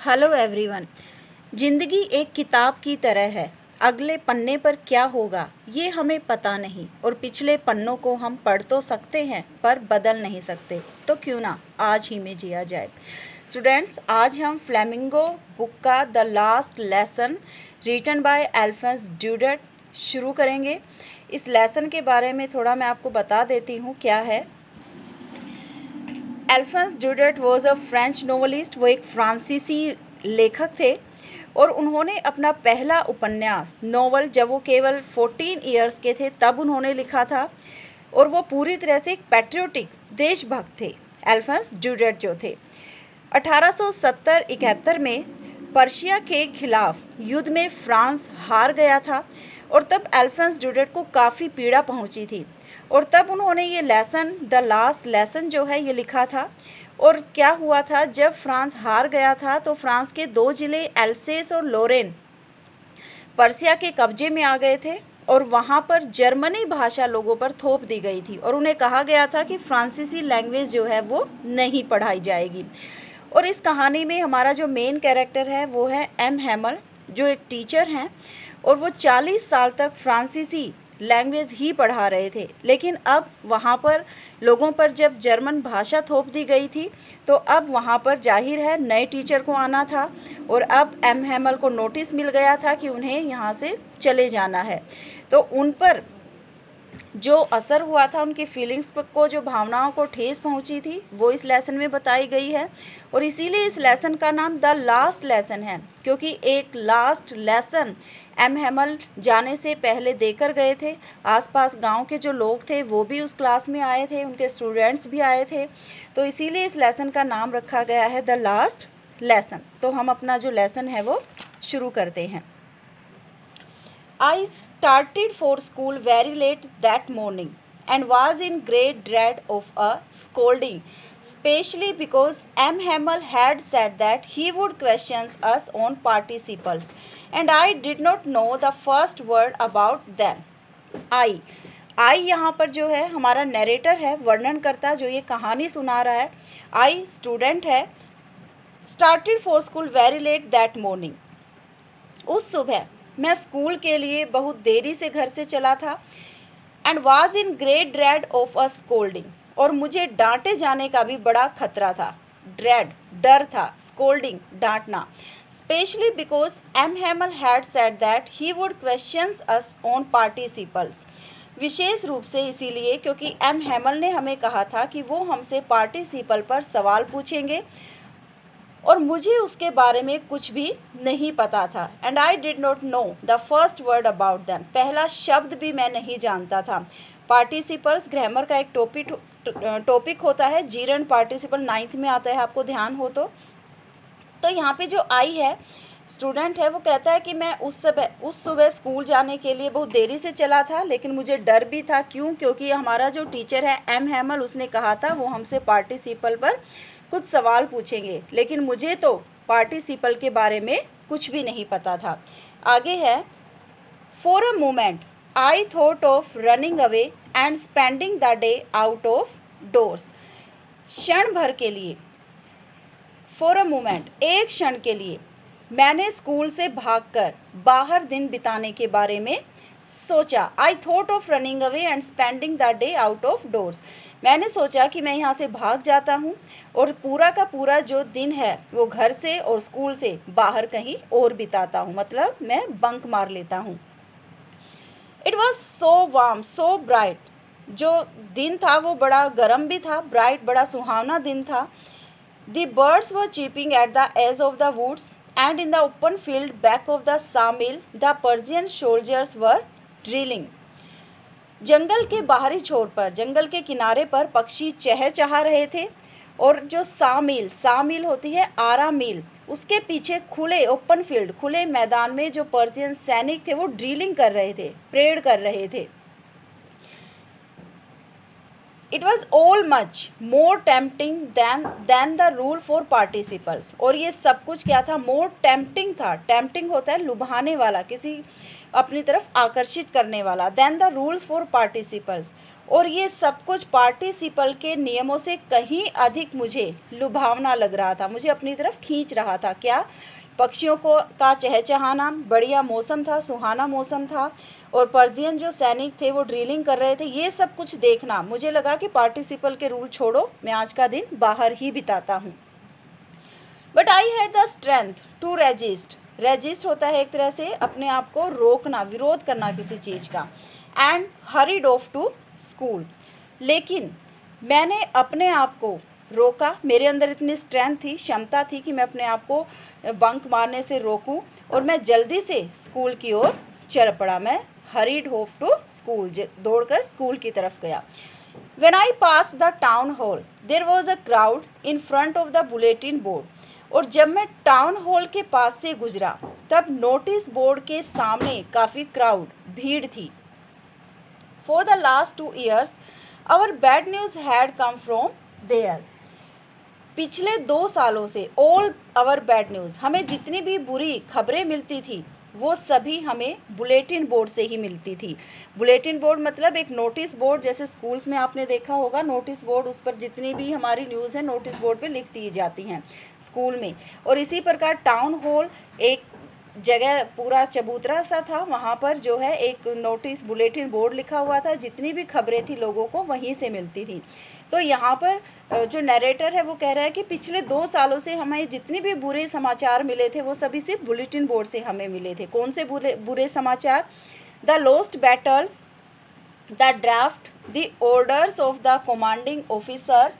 Hello everyone. ज़िंदगी एक किताब की तरह है। अगले पन्ने पर क्या होगा ये हमें पता नहीं, और पिछले पन्नों को हम पढ़ तो सकते हैं पर बदल नहीं सकते। तो क्यों ना आज ही में जिया जाए। स्टूडेंट्स, आज हम फ्लेमिंगो बुक का the last lesson written by Alphonse Daudet शुरू करेंगे। इस लेसन के बारे में थोड़ा मैं आपको बता देती हूँ क्या है। Alphonse Daudet was a French novelist. वो एक फ्रांसीसी लेखक थे और उन्होंने अपना पहला उपन्यास नोवेल जब वो केवल 14 ईयर्स के थे तब उन्होंने लिखा था, और वो पूरी तरह से एक पैट्रियोटिक देशभक्त थे। अल्फोंस ड्यूडेट जो थे 1870-71 में पर्शिया के खिलाफ युद्ध में फ्रांस हार गया था, और तब अल्फोंस ड्यूडेट को काफ़ी पीड़ा पहुंची थी, और तब उन्होंने ये लेसन द लास्ट लेसन जो है ये लिखा था। और क्या हुआ था, जब फ्रांस हार गया था तो फ्रांस के दो ज़िले एल्सेस और लोरेन पर्शिया के कब्जे में आ गए थे, और वहाँ पर जर्मनी भाषा लोगों पर थोप दी गई थी, और उन्हें कहा गया था कि फ्रांसीसी लैंग्वेज जो है वो नहीं पढ़ाई जाएगी। और इस कहानी में हमारा जो मेन कैरेक्टर है वो है एम हैमल, जो एक टीचर हैं, और वो 40 साल तक फ्रांसीसी लैंग्वेज ही पढ़ा रहे थे। लेकिन अब वहाँ पर लोगों पर जब जर्मन भाषा थोप दी गई थी तो अब वहाँ पर जाहिर है नए टीचर को आना था, और अब एम हैमल को नोटिस मिल गया था कि उन्हें यहाँ से चले जाना है। तो उन पर जो असर हुआ था, उनकी फीलिंग्स को, जो भावनाओं को ठेस पहुंची थी, वो इस लेसन में बताई गई है। और इसीलिए इस लेसन का नाम द लास्ट लेसन है, क्योंकि एक लास्ट लेसन एम हैमल जाने से पहले देकर गए थे। आसपास गांव के जो लोग थे वो भी उस क्लास में आए थे, उनके स्टूडेंट्स भी आए थे, तो इसीलिए इस लेसन का नाम रखा गया है द लास्ट लेसन। तो हम अपना जो लेसन है वो शुरू करते हैं। I started for school very late that morning and was in great dread of a scolding, especially because M. Hamel had said that he would question us on participles, and I did not know the first word about them. I यहाँ पर जो है हमारा narrator है, वर्णनकर्ता जो ये कहानी सुना रहा है। I स्टूडेंट है। started for school very late that morning, उस सुबह मैं स्कूल के लिए बहुत देरी से घर से चला था। And was in great dread of a scolding, और मुझे डांटे जाने का भी बड़ा खतरा था। ड्रेड डर था, स्कोल्डिंग डांटना। Specially because M Hamel had said that he would questions us on participles, विशेष रूप से इसीलिए क्योंकि एम हैमल ने हमें कहा था कि वो हमसे पार्टिसिपल पर सवाल पूछेंगे, और मुझे उसके बारे में कुछ भी नहीं पता था। And I did not know the first word about them, पहला शब्द भी मैं नहीं जानता था। पार्टिसिपल्स ग्रामर का एक टॉपिक होता है, जीरन पार्टिसिपल 9th में आता है, आपको ध्यान हो तो यहाँ पे जो आई है स्टूडेंट है, वो कहता है कि मैं उस सुबह स्कूल जाने के लिए बहुत देरी से चला था, लेकिन मुझे डर भी था। क्यों? क्योंकि हमारा जो टीचर है एम हैमल, उसने कहा था वो हमसे पार्टिसिपल पर कुछ सवाल पूछेंगे, लेकिन मुझे तो पार्टिसिपल के बारे में कुछ भी नहीं पता था। आगे है, for a moment I thought of running away and spending the day out of doors. क्षण भर के लिए, फॉर अ मोमेंट एक क्षण के लिए, मैंने स्कूल से भागकर बाहर दिन बिताने के बारे में सोचा। I thought of running away and spending the day out of doors, मैंने सोचा कि मैं यहाँ से भाग जाता हूँ और पूरा का पूरा जो दिन है वो घर से और स्कूल से बाहर कहीं और बिताता हूँ, मतलब मैं बंक मार लेता हूँ। It was so warm so bright, जो दिन था वो बड़ा गर्म भी था, ब्राइट बड़ा सुहावना दिन था। The birds were chirping at the edge of the woods, and in the open field back of the sawmill, the Persian soldiers were drilling. जंगल के बाहरी छोर पर, जंगल के किनारे पर पक्षी चहचहा रहे थे, और जो सामिल होती है आरा मील, उसके पीछे खुले ओपन फील्ड, खुले मैदान में जो पर्शियन सैनिक थे वो ड्रिलिंग कर रहे थे, परेड कर रहे थे। It was all much more tempting than the rule for participles, और ये सब कुछ क्या था? more tempting था। tempting होता है लुभाने वाला, किसी अपनी तरफ आकर्षित करने वाला। than the rules for participles, और ये सब कुछ पार्टिसिपल के नियमों से कहीं अधिक मुझे लुभावना लग रहा था, मुझे अपनी तरफ खींच रहा था। क्या? पक्षियों को का चहचहाना, बढ़िया मौसम था, सुहाना मौसम था, और पर्शियन जो सैनिक थे वो ड्रिलिंग कर रहे थे। ये सब कुछ देखना, मुझे लगा कि पार्टिसिपल के रूल छोड़ो, मैं आज का दिन बाहर ही बिताता हूँ। But I had the strength to resist. Resist होता है एक तरह से अपने आप को रोकना, विरोध करना किसी चीज़ का। And hurried off to school. लेकिन मैंने अपने आप को रोका, मेरे अंदर इतनी स्ट्रेंथ थी, क्षमता थी कि मैं अपने आप को बंक मारने से रोकूं, और मैं जल्दी से स्कूल की ओर चल पड़ा। मैं हरीड ऑफ टू स्कूल, दौड़कर स्कूल की तरफ गया। When I passed the town hall, there was a crowd in front of the bulletin board. और जब मैं टाउन हॉल के पास से गुजरा तब नोटिस बोर्ड के सामने काफ़ी क्राउड, भीड़ थी। For the last 2 years, our bad news had come from there. पिछले 2 सालों से ऑल आवर बैड न्यूज़, हमें जितनी भी बुरी खबरें मिलती थी वो सभी हमें बुलेटिन बोर्ड से ही मिलती थी। बुलेटिन बोर्ड मतलब एक नोटिस बोर्ड, जैसे स्कूल्स में आपने देखा होगा नोटिस बोर्ड, उस पर जितनी भी हमारी न्यूज़ है नोटिस बोर्ड पे लिख दी जाती हैं स्कूल में। और इसी प्रकार टाउन हॉल एक जगह पूरा चबूतरा सा था, वहाँ पर जो है एक नोटिस बुलेटिन बोर्ड लिखा हुआ था, जितनी भी खबरें थी लोगों को वहीं से मिलती थी। तो यहाँ पर जो नरेटर है वो कह रहा है कि पिछले 2 सालों से हमें जितने भी बुरे समाचार मिले थे वो सभी सिर्फ बुलेटिन बोर्ड से हमें मिले थे। कौन से बुरे समाचार? The lost battles, the draft, the orders of the commanding officer,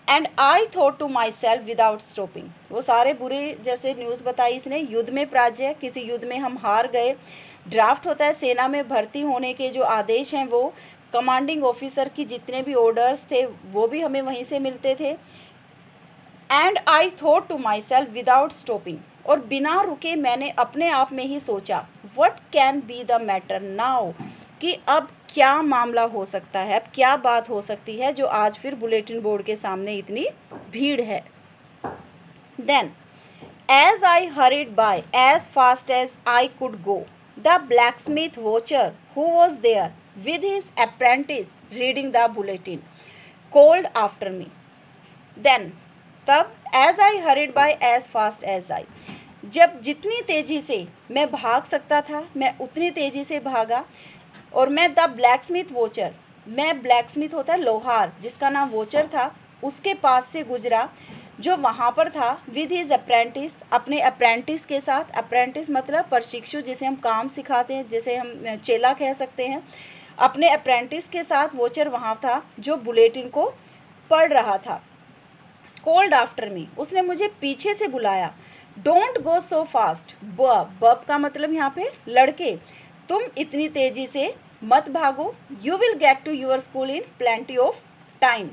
and I thought to myself without stopping. वो सारे बुरे जैसे न्यूज़ बताई इसने। युद्ध में पराजय, किसी युद्ध में हम हार गए। ड्राफ्ट होता है सेना में भर्ती होने के जो आदेश हैं वो। कमांडिंग ऑफिसर की जितने भी ऑर्डर्स थे वो भी हमें वहीं से मिलते थे। And I thought to myself without stopping, और बिना रुके मैंने अपने आप में ही सोचा, what can be the matter now, कि अब क्या मामला हो सकता है, अब क्या बात हो सकती है जो आज फिर बुलेटिन बोर्ड के सामने इतनी भीड़ है। Then as I hurried by as fast as I could go, the blacksmith Wachter who was there with his apprentice reading the bulletin called after me. Then तब as I hurried by as fast as I, जब जितनी तेज़ी से मैं भाग सकता था मैं उतनी तेज़ी से भागा, और मैं द ब्लैकस्मिथ वॉचर, मैं ब्लैकस्मिथ होता है लोहार जिसका नाम वॉचर था, उसके पास से गुजरा जो वहाँ पर था। विद हिज अप्रेंटिस, अपने अप्रेंटिस के साथ। अप्रेंटिस मतलब प्रशिक्षु, जिसे हम काम सिखाते हैं, जिसे हम चेला कह सकते हैं। अपने अप्रेंटिस के साथ वॉचर वहाँ था जो बुलेटिन को पढ़ रहा था। कॉल्ड आफ्टर मी, उसने मुझे पीछे से बुलाया। डोंट गो सो फास्ट, बब का मतलब यहाँ पे लड़के, तुम इतनी तेज़ी से मत भागो। You will get to your school in plenty of time.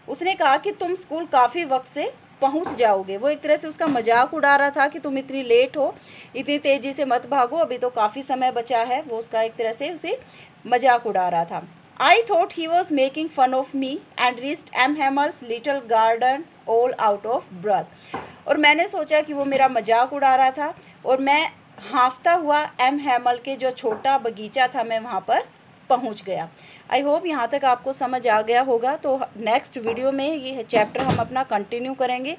उसने कहा कि तुम स्कूल काफ़ी वक्त से पहुंच जाओगे। वो एक तरह से उसका मजाक उड़ा रहा था कि तुम इतनी लेट हो, इतनी तेज़ी से मत भागो, अभी तो काफ़ी समय बचा है। वो उसका एक तरह से उसे मजाक उड़ा रहा था। I thought he was making fun of me and reached M Hamel's little garden all out of breath. और मैंने सोचा कि वो मेरा मजाक उड़ा रहा था, और मैं हाँफता हुआ एम हैमल के जो छोटा बगीचा था मैं वहाँ पर पहुँच गया। आई होप यहाँ तक आपको समझ आ गया होगा। तो नेक्स्ट वीडियो में ये चैप्टर हम अपना कंटिन्यू करेंगे।